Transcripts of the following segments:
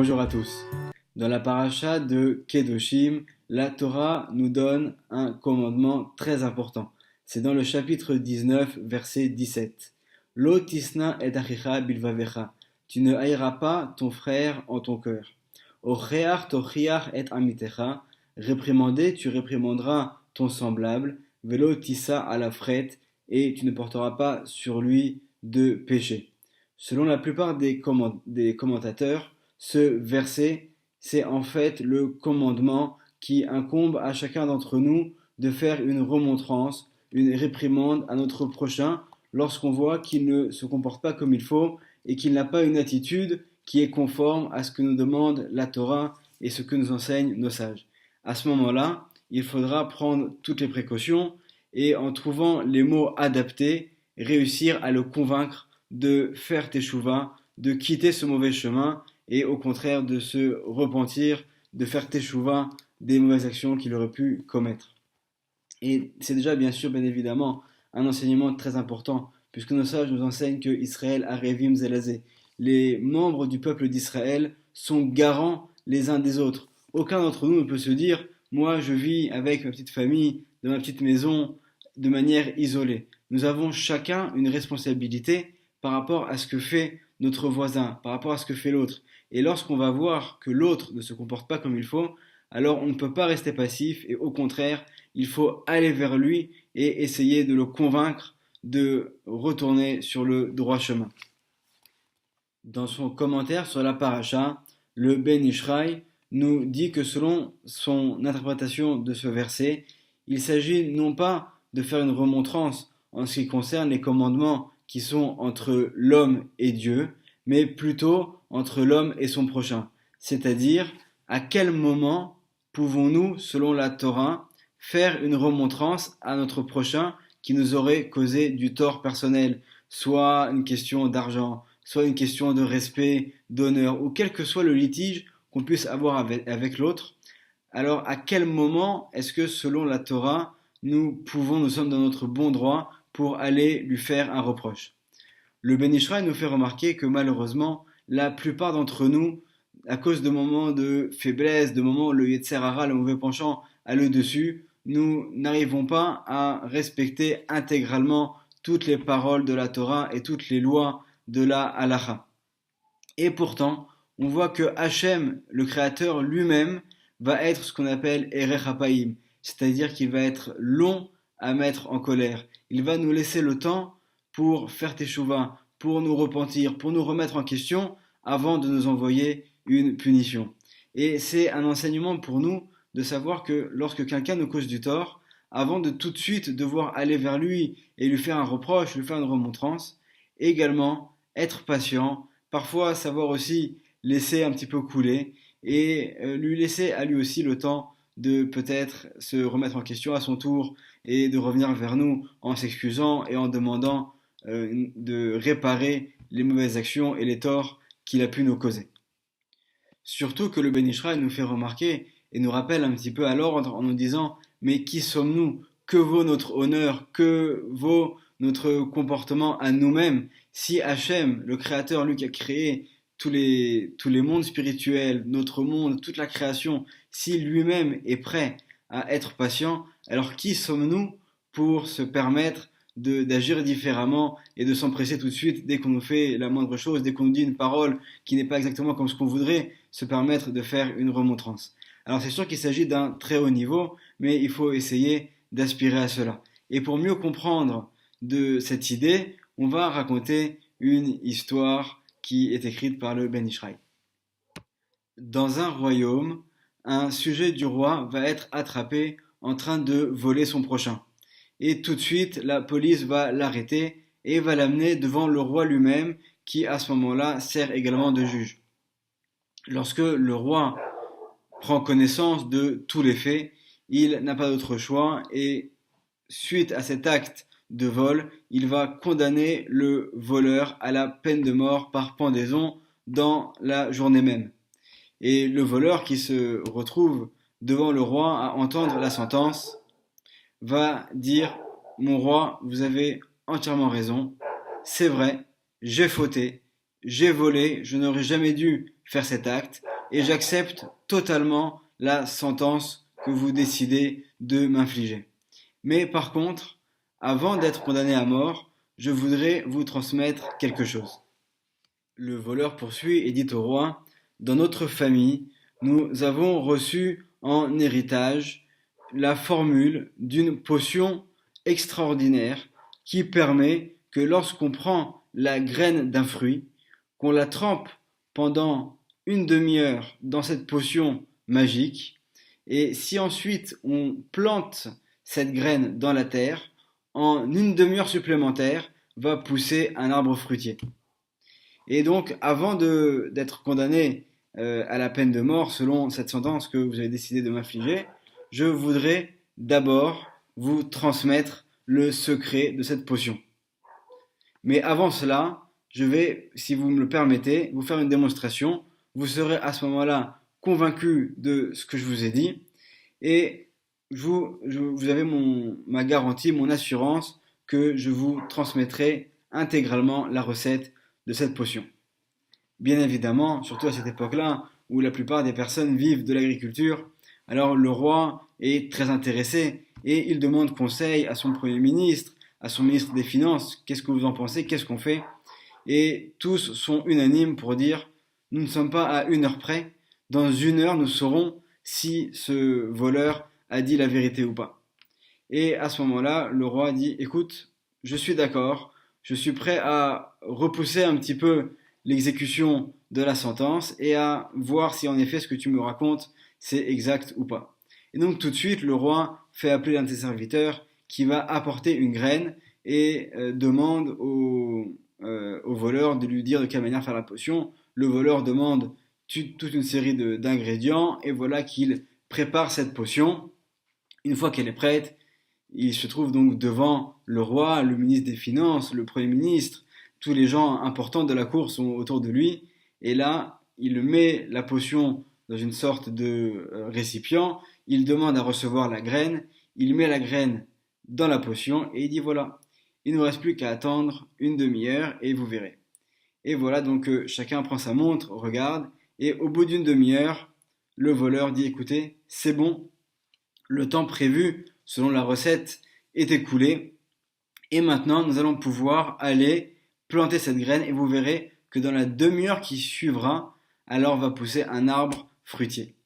Bonjour à tous. Dans la paracha de Kedoshim, la Torah nous donne un commandement très important. C'est dans le chapitre 19, verset 17. Lo tisna et achicha bilvavecha. Tu ne haïras pas ton frère en ton cœur. Ocheach tochiach et amitecha. Réprimander, tu réprimanderas ton semblable. Velo tissa à la frette, et tu ne porteras pas sur lui de péché. Selon la plupart des commentateurs, ce verset, c'est en fait le commandement qui incombe à chacun d'entre nous de faire une remontrance, une réprimande à notre prochain lorsqu'on voit qu'il ne se comporte pas comme il faut et qu'il n'a pas une attitude qui est conforme à ce que nous demande la Torah et ce que nous enseignent nos sages. À ce moment-là, il faudra prendre toutes les précautions et en trouvant les mots adaptés, réussir à le convaincre de faire teshuva, de quitter ce mauvais chemin et au contraire de se repentir, de faire teshuva des mauvaises actions qu'il aurait pu commettre. Et c'est déjà bien évidemment, un enseignement très important, puisque nos sages nous enseignent que Israël arevim zelazé. Les membres du peuple d'Israël sont garants les uns des autres. Aucun d'entre nous ne peut se dire, moi je vis avec ma petite famille, dans ma petite maison, de manière isolée. Nous avons chacun une responsabilité par rapport à ce que fait notre voisin, par rapport à ce que fait l'autre. Et lorsqu'on va voir que l'autre ne se comporte pas comme il faut, alors on ne peut pas rester passif et au contraire, il faut aller vers lui et essayer de le convaincre de retourner sur le droit chemin. Dans son commentaire sur la paracha, le Ben Ishraï nous dit que selon son interprétation de ce verset, il s'agit non pas de faire une remontrance en ce qui concerne les commandements qui sont entre l'homme et Dieu, mais plutôt entre l'homme et son prochain. C'est-à-dire, à quel moment pouvons-nous, selon la Torah, faire une remontrance à notre prochain qui nous aurait causé du tort personnel, soit une question d'argent, soit une question de respect, d'honneur, ou quel que soit le litige qu'on puisse avoir avec l'autre. Alors, à quel moment est-ce que, selon la Torah, nous sommes dans notre bon droit pour aller lui faire un reproche? Le Ben Ishraï nous fait remarquer que malheureusement, la plupart d'entre nous, à cause de moments de faiblesse, de moments où le Yetzer Hara, le mauvais penchant, a le dessus, nous n'arrivons pas à respecter intégralement toutes les paroles de la Torah et toutes les lois de la Halacha. Et pourtant, on voit que Hachem, le Créateur lui-même, va être ce qu'on appelle Erech Hapaim, c'est-à-dire qu'il va être long à mettre en colère. Il va nous laisser le temps pour faire teshuva, pour nous repentir, pour nous remettre en question avant de nous envoyer une punition. Et c'est un enseignement pour nous de savoir que lorsque quelqu'un nous cause du tort, avant de tout de suite devoir aller vers lui et lui faire un reproche, lui faire une remontrance, également être patient, parfois savoir aussi laisser un petit peu couler et lui laisser à lui aussi le temps de peut-être se remettre en question à son tour et de revenir vers nous en s'excusant et en demandant de réparer les mauvaises actions et les torts qu'il a pu nous causer. Surtout que le Ben Ishraï nous fait remarquer et nous rappelle un petit peu à l'ordre en nous disant mais qui sommes-nous? Que vaut notre honneur? Que vaut notre comportement à nous-mêmes si Hachem, le Créateur, lui qui a créé tous les mondes spirituels, notre monde, toute la création, si lui-même est prêt à être patient, alors qui sommes-nous pour se permettre d'agir différemment et de s'empresser tout de suite dès qu'on nous fait la moindre chose, dès qu'on nous dit une parole qui n'est pas exactement comme ce qu'on voudrait, se permettre de faire une remontrance. Alors c'est sûr qu'il s'agit d'un très haut niveau, mais il faut essayer d'aspirer à cela. Et pour mieux comprendre de cette idée, on va raconter une histoire qui est écrite par le Ben Ishraï. Dans un royaume, un sujet du roi va être attrapé en train de voler son prochain. Et tout de suite, la police va l'arrêter et va l'amener devant le roi lui-même, qui à ce moment-là sert également de juge. Lorsque le roi prend connaissance de tous les faits, il n'a pas d'autre choix et suite à cet acte de vol, il va condamner le voleur à la peine de mort par pendaison dans la journée même. Et le voleur qui se retrouve devant le roi à entendre la sentence va dire « Mon roi, vous avez entièrement raison, c'est vrai, j'ai fauté, j'ai volé, je n'aurais jamais dû faire cet acte, et j'accepte totalement la sentence que vous décidez de m'infliger. Mais par contre, avant d'être condamné à mort, je voudrais vous transmettre quelque chose. Le voleur poursuit et dit au roi, dans notre famille, nous avons reçu en héritage la formule d'une potion extraordinaire qui permet que lorsqu'on prend la graine d'un fruit, qu'on la trempe pendant une demi-heure dans cette potion magique, et si ensuite on plante cette graine dans la terre, en une demi-heure supplémentaire va pousser un arbre fruitier. Et donc, avant d'être condamné à la peine de mort, selon cette sentence que vous avez décidé de m'infliger, je voudrais d'abord vous transmettre le secret de cette potion. Mais avant cela, je vais, si vous me le permettez, vous faire une démonstration. Vous serez à ce moment-là convaincu de ce que je vous ai dit et vous avez ma garantie, mon assurance que je vous transmettrai intégralement la recette de cette potion. Bien évidemment, surtout à cette époque-là, où la plupart des personnes vivent de l'agriculture, alors le roi est très intéressé et il demande conseil à son Premier ministre, à son ministre des Finances, qu'est-ce que vous en pensez, qu'est-ce qu'on fait? Et tous sont unanimes pour dire, nous ne sommes pas à une heure près, dans une heure nous saurons si ce voleur a dit la vérité ou pas. Et à ce moment-là, le roi dit, écoute, je suis d'accord, je suis prêt à repousser un petit peu l'exécution de la sentence et à voir si en effet ce que tu me racontes, c'est exact ou pas. Et donc tout de suite, le roi fait appeler l'un de ses serviteurs qui va apporter une graine et demande au voleur de lui dire de quelle manière faire la potion. Le voleur demande toute une série d'ingrédients et voilà qu'il prépare cette potion. Une fois qu'elle est prête, il se trouve donc devant le roi, le ministre des Finances, le Premier ministre, tous les gens importants de la cour sont autour de lui, et là, il met la potion dans une sorte de récipient, il demande à recevoir la graine, il met la graine dans la potion, et il dit voilà, il ne nous reste plus qu'à attendre une demi-heure, et vous verrez. Et voilà, donc chacun prend sa montre, regarde, et au bout d'une demi-heure, le voleur dit écoutez, c'est bon, le temps prévu selon la recette est écoulé, et maintenant nous allons pouvoir aller planter cette graine et vous verrez que dans la demi-heure qui suivra, alors va pousser un arbre fruitier.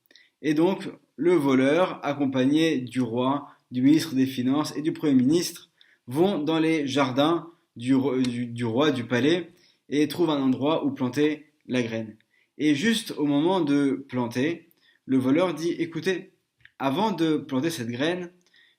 Et donc le voleur, accompagné du roi, du ministre des Finances et du Premier ministre, vont dans les jardins du roi, du palais, et trouvent un endroit où planter la graine. Et juste au moment de planter, le voleur dit écoutez, avant de planter cette graine,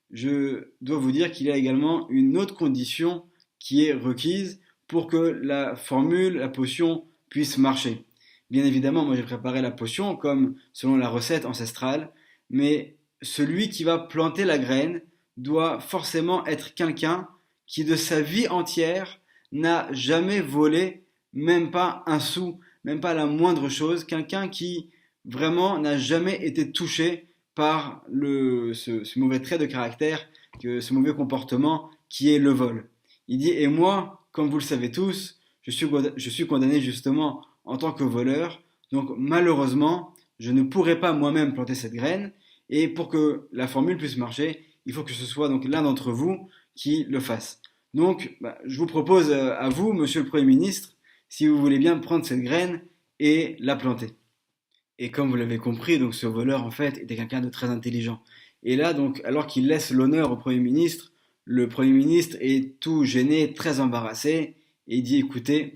je dois vous dire qu'il y a également une autre condition qui est requise pour que la formule, la potion puisse marcher. Bien évidemment, moi j'ai préparé la potion comme selon la recette ancestrale, mais celui qui va planter la graine doit forcément être quelqu'un qui de sa vie entière n'a jamais volé, même pas un sou, même pas la moindre chose, quelqu'un qui vraiment n'a jamais été touché par ce mauvais trait de caractère, ce mauvais comportement qui est le vol. Il dit, et moi, comme vous le savez tous, je suis condamné justement en tant que voleur, donc malheureusement, je ne pourrai pas moi-même planter cette graine, et pour que la formule puisse marcher, il faut que ce soit donc l'un d'entre vous qui le fasse. Donc, je vous propose à vous, monsieur le Premier ministre, si vous voulez bien prendre cette graine et la planter. Et comme vous l'avez compris, donc ce voleur en fait était quelqu'un de très intelligent. Et là donc, alors qu'il laisse l'honneur au Premier ministre, le Premier ministre est tout gêné, très embarrassé, et il dit écoutez,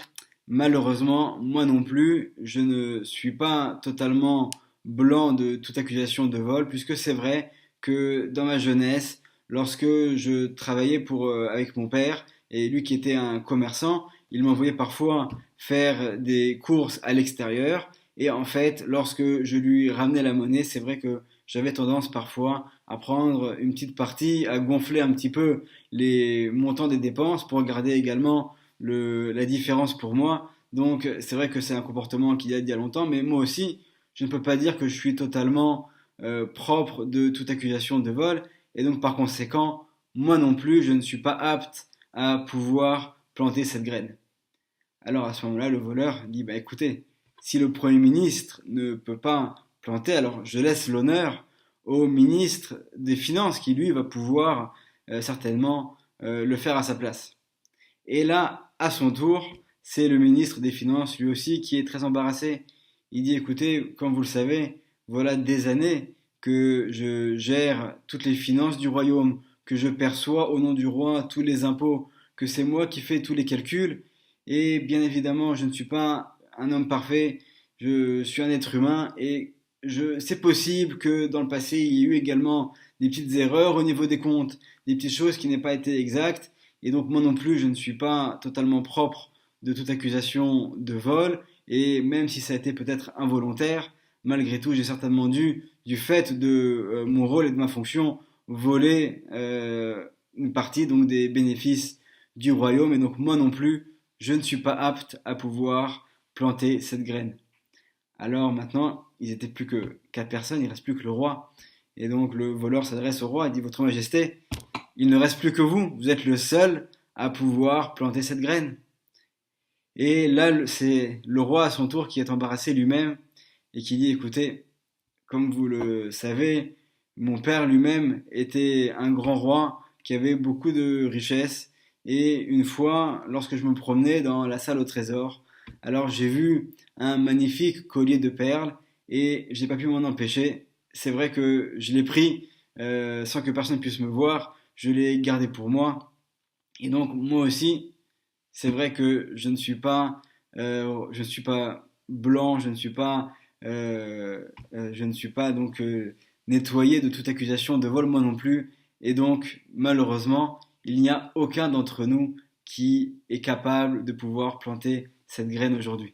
malheureusement, moi non plus, je ne suis pas totalement blanc de toute accusation de vol, puisque c'est vrai que dans ma jeunesse, lorsque je travaillais avec mon père, et lui qui était un commerçant, il m'envoyait parfois faire des courses à l'extérieur, et en fait, lorsque je lui ramenais la monnaie, c'est vrai que j'avais tendance parfois à prendre une petite partie, à gonfler un petit peu les montants des dépenses pour garder également la différence pour moi. Donc c'est vrai que c'est un comportement qui date d'il y a longtemps, mais moi aussi, je ne peux pas dire que je suis totalement propre de toute accusation de vol, et donc par conséquent, moi non plus, je ne suis pas apte à pouvoir planter cette graine. Alors à ce moment-là, le voleur dit, bah écoutez, si le Premier ministre ne peut pas planter, alors je laisse l'honneur au ministre des Finances qui lui va pouvoir certainement le faire à sa place. Et là, à son tour, c'est le ministre des Finances lui aussi qui est très embarrassé. Il dit écoutez, comme vous le savez, voilà des années que je gère toutes les finances du royaume, que je perçois au nom du roi tous les impôts, que c'est moi qui fais tous les calculs. Et bien évidemment, je ne suis pas un homme parfait, je suis un être humain et c'est possible que dans le passé, il y ait eu également des petites erreurs au niveau des comptes, des petites choses qui n'aient pas été exactes. Et donc moi non plus, je ne suis pas totalement propre de toute accusation de vol. Et même si ça a été peut-être involontaire, malgré tout, j'ai certainement dû, du fait de mon rôle et de ma fonction, voler une partie donc des bénéfices du royaume. Et donc moi non plus, je ne suis pas apte à pouvoir planter cette graine. Alors maintenant, ils étaient plus que quatre personnes, il ne reste plus que le roi. Et donc le voleur s'adresse au roi et dit Votre Majesté, il ne reste plus que vous, vous êtes le seul à pouvoir planter cette graine. Et là, c'est le roi à son tour qui est embarrassé lui-même et qui dit écoutez, comme vous le savez, mon père lui-même était un grand roi qui avait beaucoup de richesses. Et une fois, lorsque je me promenais dans la salle au trésor, alors j'ai vu un magnifique collier de perles et j'ai pas pu m'en empêcher. C'est vrai que je l'ai pris sans que personne puisse me voir. Je l'ai gardé pour moi. Et donc moi aussi, c'est vrai que je ne suis pas blanc, je ne suis pas donc nettoyé de toute accusation de vol moi non plus. Et donc malheureusement, il n'y a aucun d'entre nous qui est capable de pouvoir planter cette graine aujourd'hui.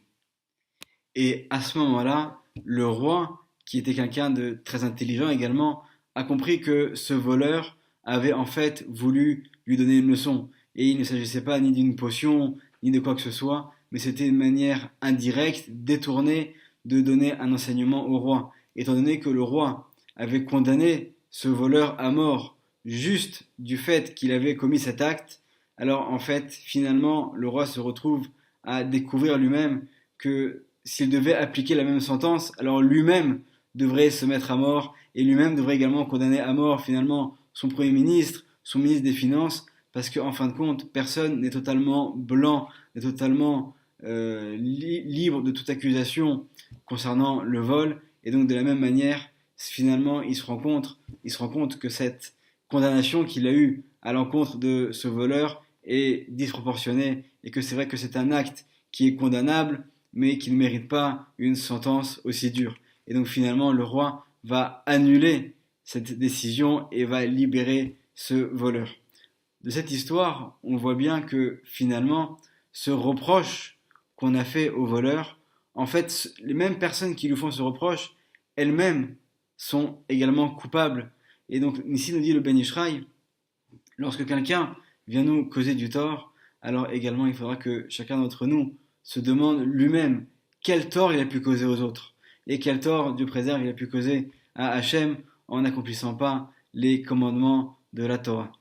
Et à ce moment-là, le roi, qui était quelqu'un de très intelligent également, a compris que ce voleur avait en fait voulu lui donner une leçon. Et il ne s'agissait pas ni d'une potion, ni de quoi que ce soit, mais c'était une manière indirecte, détournée, de donner un enseignement au roi. Étant donné que le roi avait condamné ce voleur à mort juste du fait qu'il avait commis cet acte, alors en fait, finalement, le roi se retrouve à découvrir lui-même que s'il devait appliquer la même sentence, alors lui-même devrait se mettre à mort et lui-même devrait également condamner à mort finalement son Premier ministre, son ministre des Finances, parce qu'en fin de compte, personne n'est totalement blanc, n'est totalement libre de toute accusation concernant le vol, et donc de la même manière, finalement, il se rend compte que cette condamnation qu'il a eue à l'encontre de ce voleur est disproportionnée, et que c'est vrai que c'est un acte qui est condamnable, mais qui ne mérite pas une sentence aussi dure. Et donc finalement, le roi va annuler cette décision et va libérer ce voleur. De cette histoire, on voit bien que finalement, ce reproche qu'on a fait au voleur, en fait, les mêmes personnes qui lui font ce reproche, elles-mêmes sont également coupables. Et donc, ici nous dit le Ben Ishraï, lorsque quelqu'un vient nous causer du tort, alors également il faudra que chacun d'entre nous se demande lui-même quel tort il a pu causer aux autres et quel tort, Dieu préserve, il a pu causer à Hachem en n'accomplissant pas les commandements de la Torah.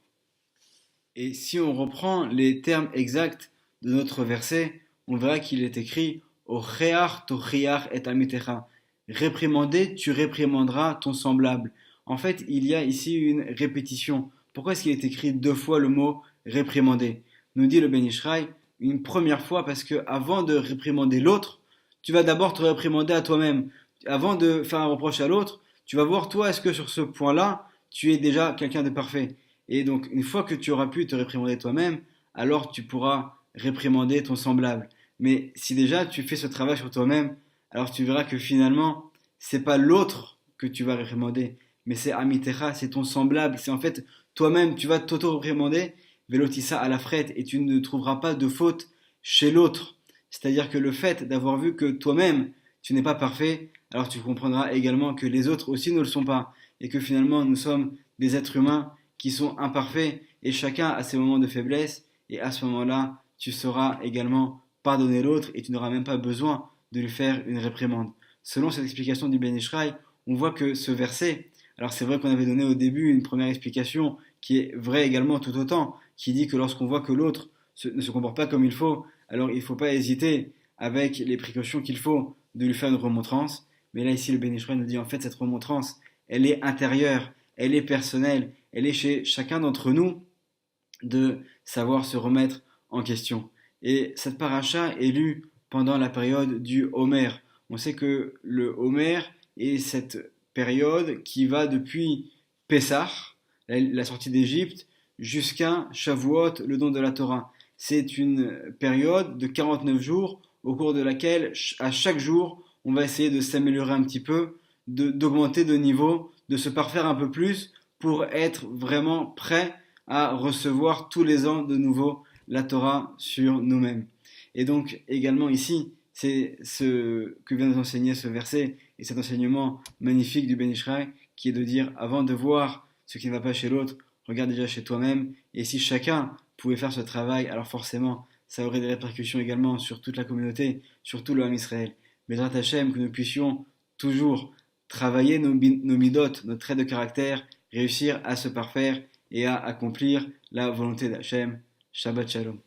Et si on reprend les termes exacts de notre verset, on verra qu'il est écrit Ocheach tochiach et amitecha. Réprimander, tu réprimanderas ton semblable. En fait, il y a ici une répétition. Pourquoi est-ce qu'il est écrit deux fois le mot réprimander? Nous dit le Ben Ishraï, une première fois parce que avant de réprimander l'autre, tu vas d'abord te réprimander à toi-même. Avant de faire un reproche à l'autre, tu vas voir toi, est-ce que sur ce point-là, tu es déjà quelqu'un de parfait. Et donc, une fois que tu auras pu te réprimander toi-même, alors tu pourras réprimander ton semblable. Mais si déjà tu fais ce travail sur toi-même, alors tu verras que finalement, c'est pas l'autre que tu vas réprimander, mais c'est Amitecha, c'est ton semblable. C'est en fait toi-même, tu vas t'auto-réprimander, Velotissa à la frette, et tu ne trouveras pas de faute chez l'autre. C'est-à-dire que le fait d'avoir vu que toi-même, tu n'es pas parfait, alors tu comprendras également que les autres aussi ne le sont pas, et que finalement nous sommes des êtres humains qui sont imparfaits, et chacun a ses moments de faiblesse, et à ce moment-là, tu sauras également pardonner l'autre, et tu n'auras même pas besoin de lui faire une réprimande. Selon cette explication du Ben Ishraï, on voit que ce verset, alors c'est vrai qu'on avait donné au début une première explication qui est vraie également tout autant, qui dit que lorsqu'on voit que l'autre ne se comporte pas comme il faut, alors il ne faut pas hésiter avec les précautions qu'il faut de lui faire une remontrance. Mais là, ici, le Béni Israël nous dit en fait, cette remontrance, elle est intérieure, elle est personnelle, elle est chez chacun d'entre nous de savoir se remettre en question. Et cette paracha est lue pendant la période du Homer. On sait que le Homer est cette période qui va depuis Pessah, la sortie d'Égypte, jusqu'à Shavuot, le don de la Torah. C'est une période de 49 jours au cours de laquelle, à chaque jour, on va essayer de s'améliorer un petit peu, d'augmenter de niveau, de se parfaire un peu plus pour être vraiment prêt à recevoir tous les ans de nouveau la Torah sur nous-mêmes. Et donc également ici, c'est ce que vient de nous enseigner ce verset et cet enseignement magnifique du Ben Ishraï qui est de dire avant de voir ce qui ne va pas chez l'autre, regarde déjà chez toi-même. Et si chacun pouvait faire ce travail, alors forcément, ça aurait des répercussions également sur toute la communauté, sur tout le Ham Israël. Mais Bezrat Hashem, que nous puissions toujours travailler nos midotes, nos traits de caractère, réussir à se parfaire et à accomplir la volonté d'Hachem. Shabbat Shalom.